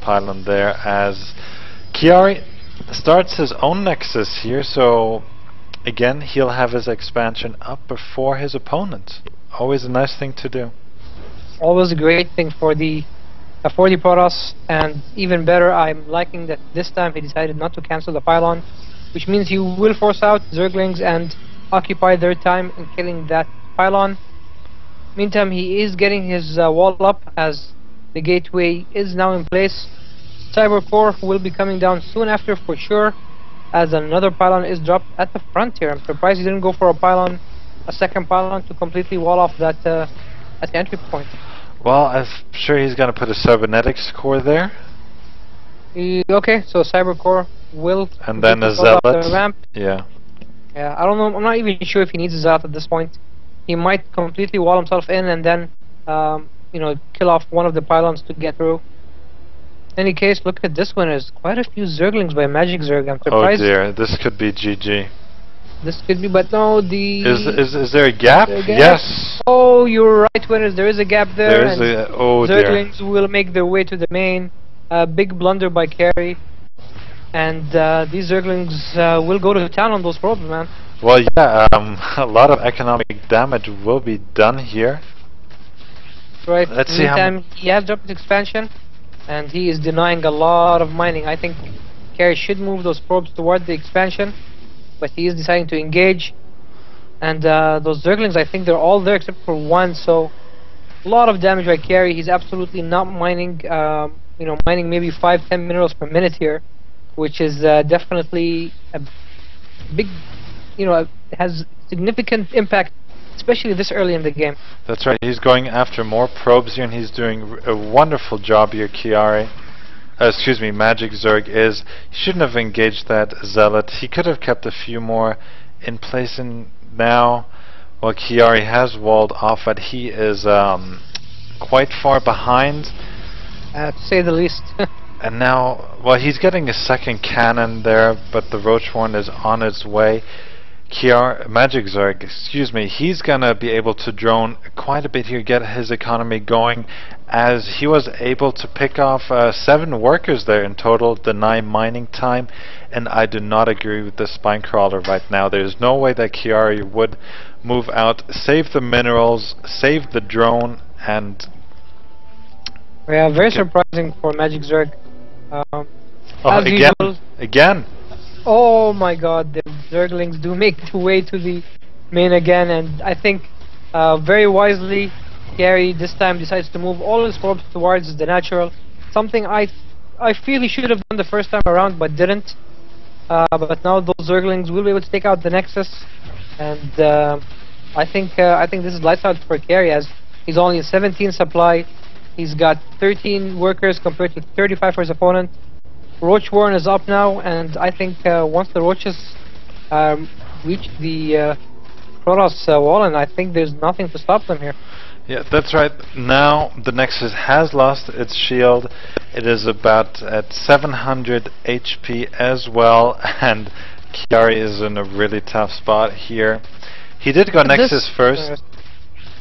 pylon there as Chiari starts his own nexus here, so again he'll have his expansion up before his opponent. Always a nice thing to do. Always a great thing for the Protoss, and even better, I'm liking that this time he decided not to cancel the pylon, which means he will force out Zerglings and occupy their time in killing that pylon. Meantime, he is getting his wall up as the gateway is now in place. Cyber Core will be coming down soon after for sure, as another pylon is dropped at the front here. I'm surprised he didn't go for a second pylon to completely wall off that at the entry point. Well, I'm sure he's going to put a cybernetics core there. Okay, so Cyber Core will... And then a Zealot. The ramp. Yeah. Yeah, I don't know, I'm not even sure if he needs a Zealot at this point. He might completely wall himself in and then, you know, kill off one of the pylons to get through. In any case, look at this one. There's quite a few Zerglings by Magic Zerg. I'm surprised. Oh dear, this could be GG. This could be, but no, the... Is there a gap? Yes! Oh, you're right, winners. There is a gap there. There is a... Oh dear. Zerglings will make their way to the main. Big blunder by Carey. And these Zerglings will go to town on those probes, man. Well, yeah, a lot of economic damage will be done here. Right. Let's see how... He has dropped his expansion, and he is denying a lot of mining. I think Carey should move those probes toward the expansion, but he is deciding to engage. And those Zerglings, I think they're all there except for one, so a lot of damage by Carey. He's absolutely not mining, you know, mining maybe 5-10 minerals per minute here, which is definitely a big, you know, has significant impact, especially this early in the game. That's right, he's going after more probes here, and he's doing a wonderful job here, Chiari. Excuse me, Magic Zerg is. He shouldn't have engaged that Zealot. He could have kept a few more in place, and now, well, Chiari has walled off, but he is quite far behind. To say the least. And now, well, he's getting a second cannon there, but the Roachhorn is on its way. Magic Zerg, excuse me, he's gonna be able to drone quite a bit here, get his economy going, as he was able to pick off 7 workers there in total, deny mining time, and I do not agree with the spine crawler right now. There's no way that Chiari would move out, save the minerals, save the drone, and... Yeah, very surprising for Magic Zerg. Oh, again! Oh my god, the Zerglings do make their way to the main again, and I think very wisely Carey this time decides to move all his probes towards the natural. Something I feel he should have done the first time around but didn't. But now those Zerglings will be able to take out the Nexus, and I think this is lights out for Carey, as he's only 17 supply. He's got 13 workers compared to 35 for his opponent. Roachhorn is up now, and I think once the Roaches reach the Protoss wall, and I think there's nothing to stop them here. Yeah, that's right. Now the Nexus has lost its shield. It is about at 700 HP as well, and Chiari is in a really tough spot here. He did go Nexus first,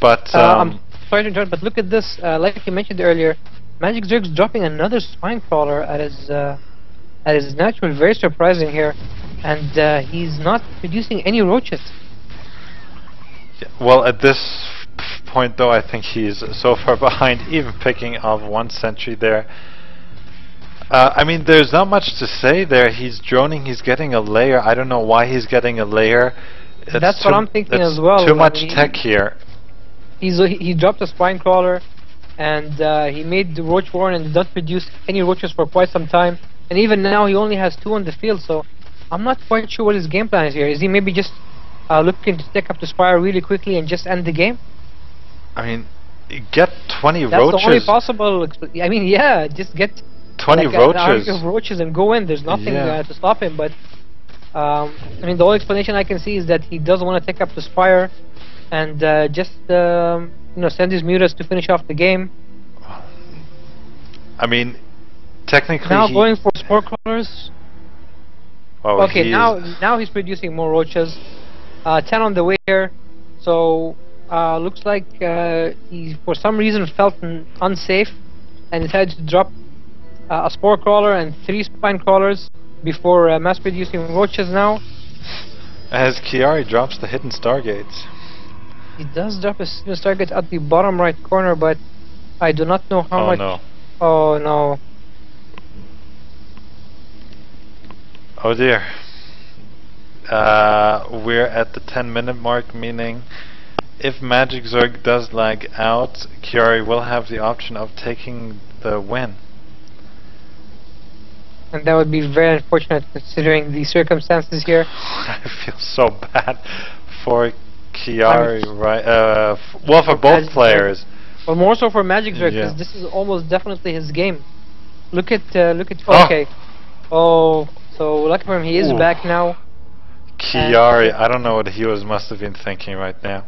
but... I'm sorry to interrupt, but look at this. Like you mentioned earlier, Magic Zerg's dropping another spine crawler at his natural. Very surprising here, and he's not producing any roaches. Yeah, well, at this point though, I think he's so far behind, even picking off 1 sentry there. I mean, there's not much to say there. He's droning, he's getting a layer. I don't know why he's getting a layer. That's what I'm thinking as well. Too much tech here. He dropped a spine crawler, and he made the Roachhorn and did not produce any roaches for quite some time. And even now he only has 2 on the field, so I'm not quite sure what his game plan is here. Is he maybe just looking to take up the Spire really quickly and just end the game? I mean, get 20 That's roaches. That's the only possible. I mean, yeah, just get 20 like roaches. An army of roaches and go in. There's nothing to stop him. But I mean, the only explanation I can see is that he doesn't want to take up the Spire and just you know, send his mutas to finish off the game. I mean, technically now going for spore crawlers. Oh, okay, now he's producing more roaches. 10 on the way here, so looks like he for some reason felt unsafe and decided to drop a spore crawler and 3 spine crawlers before mass producing roaches now. As Chiari drops the hidden stargates. He does drop his target at the bottom right corner, but I do not know how much. No. Oh no. Oh dear. We're at the 10-minute mark, meaning if Magic Zerg does lag out, Chiari will have the option of taking the win. And that would be very unfortunate considering the circumstances here. I feel so bad for Chiari, right? Well, for both players. But more so for Magic Zerg, because this is almost definitely his game. Look at. Okay. Oh, so lucky for him, he is back now. Chiari, I don't know what he must have been thinking right now.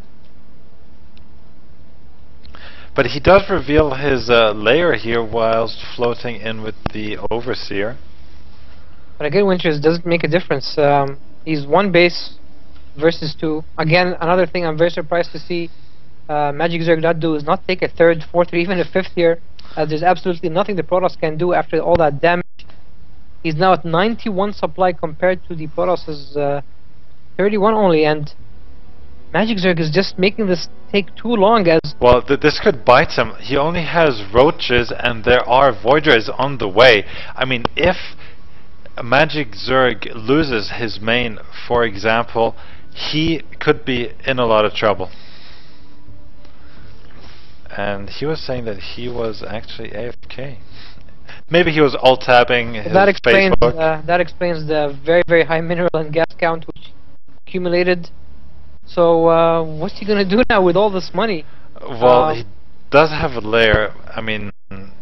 But he does reveal his lair here whilst floating in with the Overseer. But again, Winters doesn't make a difference. He's 1 base versus 2. Again, another thing I'm very surprised to see Magic Zerg not do is not take a 3rd, 4th, or even a 5th here, as there's absolutely nothing the Protoss can do after all that damage. He's now at 91 supply compared to the Protoss's 31 only, and Magic Zerg is just making this take too long. As well, this could bite him. He only has roaches, and there are Void Rays on the way. I mean, if Magic Zerg loses his main, for example, he could be in a lot of trouble. And he was saying that he was actually AFK. Maybe he was alt-tabbing his Facebook. That explains the very, very high mineral and gas count which accumulated. So what's he gonna do now with all this money? Well, he does have a lair. I mean,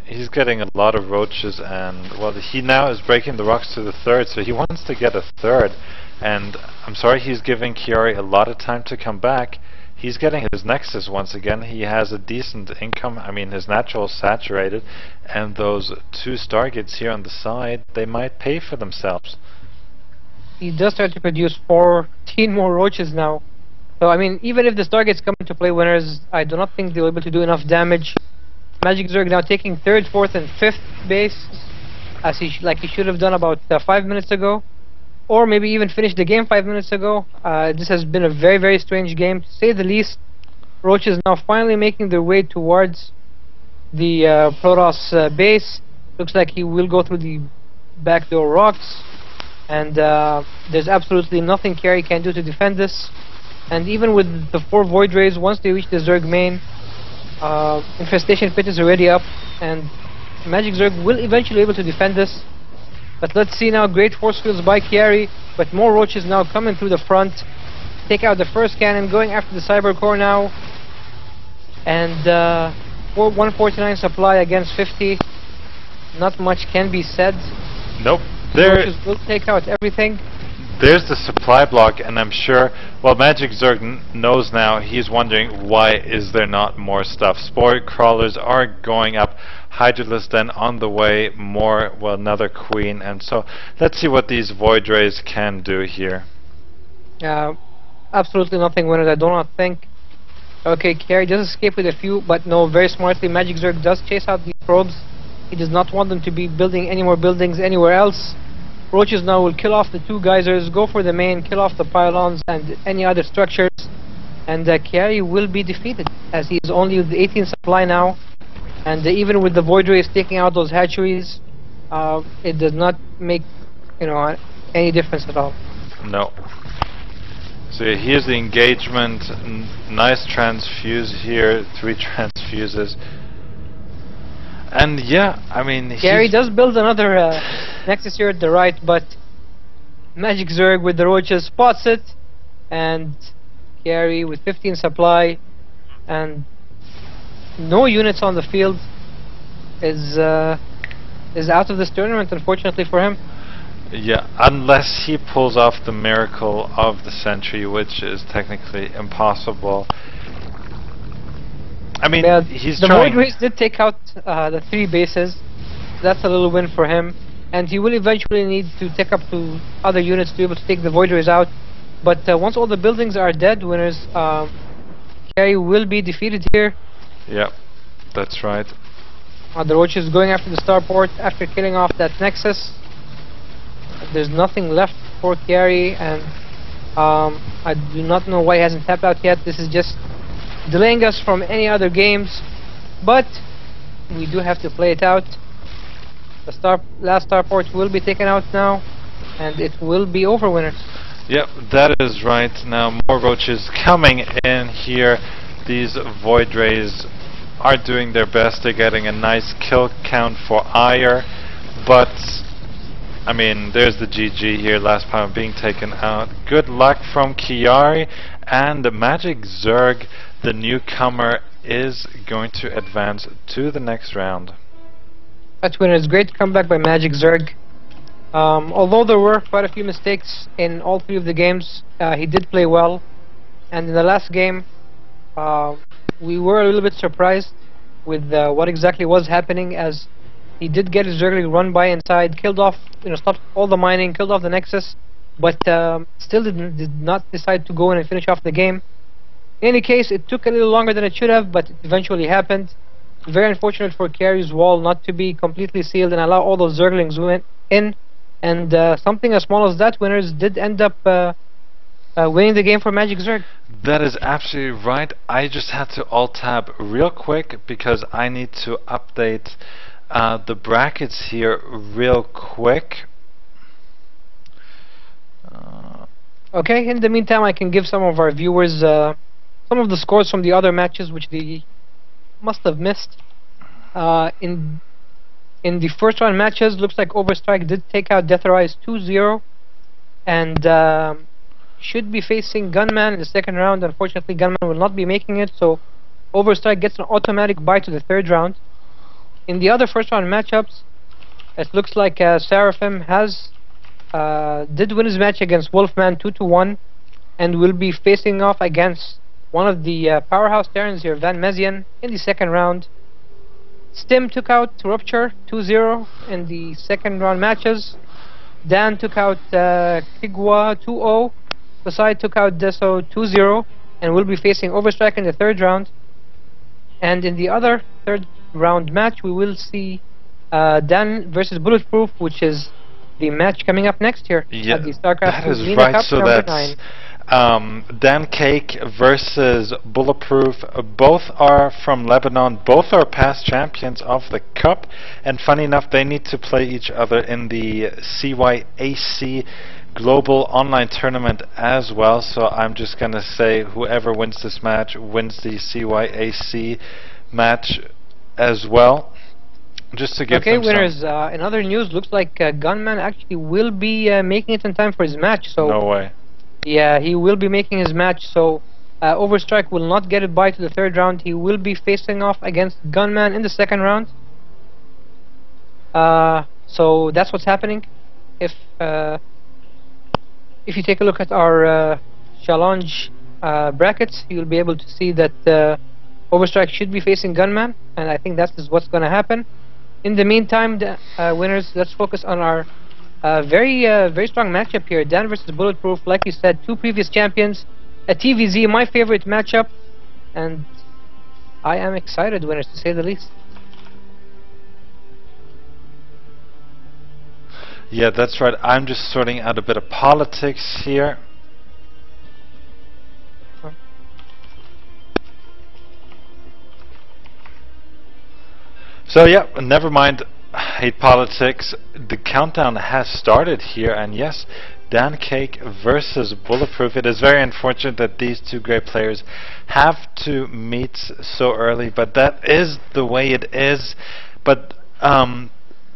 he's getting a lot of roaches, and well, he now is breaking the rocks to the 3rd, so he wants to get a 3rd. And I'm sorry, he's giving Chiari a lot of time to come back. He's getting his Nexus once again. He has a decent income. I mean, his natural is saturated, and those 2 Stargates here on the side, they might pay for themselves. He does start to produce 14 more roaches now. So, I mean, even if the Stargates come into play, Winners, I do not think they'll be able to do enough damage. Magic Zerg now taking 3rd, 4th, and 5th base, as he should have done about 5 minutes ago. Or maybe even finished the game 5 minutes ago. This has been a very, very strange game, to say the least. Roaches now finally making their way towards the Protoss base. Looks like he will go through the backdoor rocks. And there's absolutely nothing Chiari can do to defend this. And even with the 4 Void Rays, once they reach the Zerg main, Infestation Pit is already up. And Magic Zerg will eventually be able to defend this. But let's see now, great force fields by Chiari, but more roaches now coming through the front. Take out the first cannon, going after the cyber core now. And 149 supply against 50. Not much can be said. Nope. Roaches will take out everything. There's the supply block, and I'm sure, well, Magic Zerg knows now. He's wondering, why is there not more stuff? Spore crawlers are going up. Hydralisk then on the way, more, well, another queen, and so let's see what these Void Rays can do here. Absolutely nothing, Winners, I do not think. Okay, Chiari does escape with a few, but no, very smartly, Magic Zerg does chase out these probes. He does not want them to be building any more buildings anywhere else. Roaches now will kill off the 2 geysers, go for the main, kill off the pylons and any other structures. And Chiari will be defeated, as he is only with the 18 supply now. And even with the Void Rays taking out those hatcheries, it does not make, any difference at all. No. So here's the engagement. Nice transfuse here, 3 transfuses. And yeah, I mean, Chiari does build another Nexus here at the right, but Magic Zerg with the roaches spots it, and Chiari with 15 supply and no units on the field is out of this tournament, unfortunately for him. Yeah, unless he pulls off the miracle of the century, which is technically impossible. I mean, he's trying. The Void Rays did take out the 3 bases. That's a little win for him. And he will eventually need to take up to other units to be able to take the Void Rays out. But once all the buildings are dead, Winners, Chiari will be defeated here. Yep, that's right. The Roach is going after the starport after killing off that Nexus. There's nothing left for Chiari, and I do not know why he hasn't tapped out yet. This is just delaying us from any other games, but we do have to play it out. The last starport will be taken out now, and it will be over, winners. Yep, that is right. Now more roaches coming in here. These Void Rays are doing their best. They're getting a nice kill count for Ire, but I mean, there's the GG here. Last power being taken out. Good luck from Chiari, and Magic Zerg, the newcomer, is going to advance to the next round. That's winners. Great comeback by Magic Zerg. Although there were quite a few mistakes in all three of the games, he did play well. And in the last game, we were a little bit surprised with what exactly was happening, as he did get his Zergling run by inside, killed off, stopped all the mining, killed off the Nexus, but still did not decide to go in and finish off the game. In any case, it took a little longer than it should have, but it eventually happened. Very unfortunate for Chiari's wall not to be completely sealed and allow all those Zerglings in. And something as small as that, winners did end up winning the game for Magic Zerg. That is absolutely right. I just had to alt-tab real quick because I need to update the brackets here real quick. Okay, in the meantime, I can give some of our viewers some of the scores from the other matches which they must have missed. In the first round matches, looks like Overstrike did take out Deathrise 2-0, and should be facing Gunman in the second round. Unfortunately, Gunman will not be making it, so Overstrike gets an automatic bye to the third round. In the other first round matchups, it looks like Seraphim did win his match against Wolfman 2-1, and will be facing off against one of the powerhouse Terrans here, Van Mezian, in the second round. Stim took out Rupture 2-0 in the second round matches. Dan took out Kigwa 2-0. Kasai took out Deso 2-0 and will be facing Overstrike in the third round. And in the other third round match, we will see Dan versus Bulletproof, which is the match coming up next year at the StarCraft. That is right. Cup so that's Dan Cake versus Bulletproof. Both are from Lebanon. Both are past champions of the Cup. And funny enough, they need to play each other in the CYAC Global Online Tournament as well. So I'm just going to say whoever wins this match wins the CYAC match as well. Just to give them winners, in other news, looks like Gunman actually will be making it in time for his match. So no way. Yeah, he will be making his match, so Overstrike will not get it by to the third round. He will be facing off against Gunman in the second round. So that's what's happening. If you take a look at our challenge brackets, you'll be able to see that Overstrike should be facing Gunman, and I think that is what's going to happen. In the meantime, winners, let's focus on our very strong matchup here. Dan versus Bulletproof, like you said, two previous champions. A TVZ, my favorite matchup, and I am excited, winners, to say the least. Yeah, that's right. I'm just sorting out a bit of politics here. So yeah, never mind. Hate politics. The countdown has started here, and yes, Dan Cake versus Bulletproof. It is very unfortunate that these two great players have to meet so early, but that is the way it is. But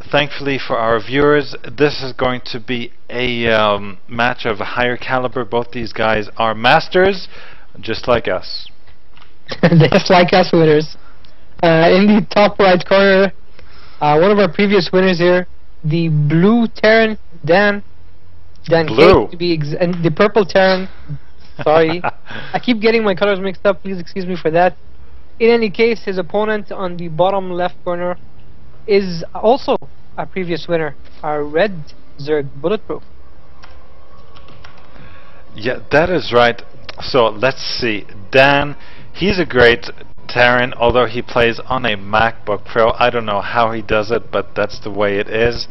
thankfully for our viewers, this is going to be a match of a higher caliber. Both these guys are masters, just like us. Just like us, winners. In the top right corner, one of our previous winners here, the blue Terran, Dan Blue. Cake, to be and the purple Terran. Sorry, I keep getting my colors mixed up. Please excuse me for that. In any case, his opponent on the bottom left corner is also a previous winner, our red Zerg Bulletproof. Yeah, that is right. So let's see. Dan, he's a great Terran, although he plays on a MacBook Pro. I don't know how he does it, but that's the way it is.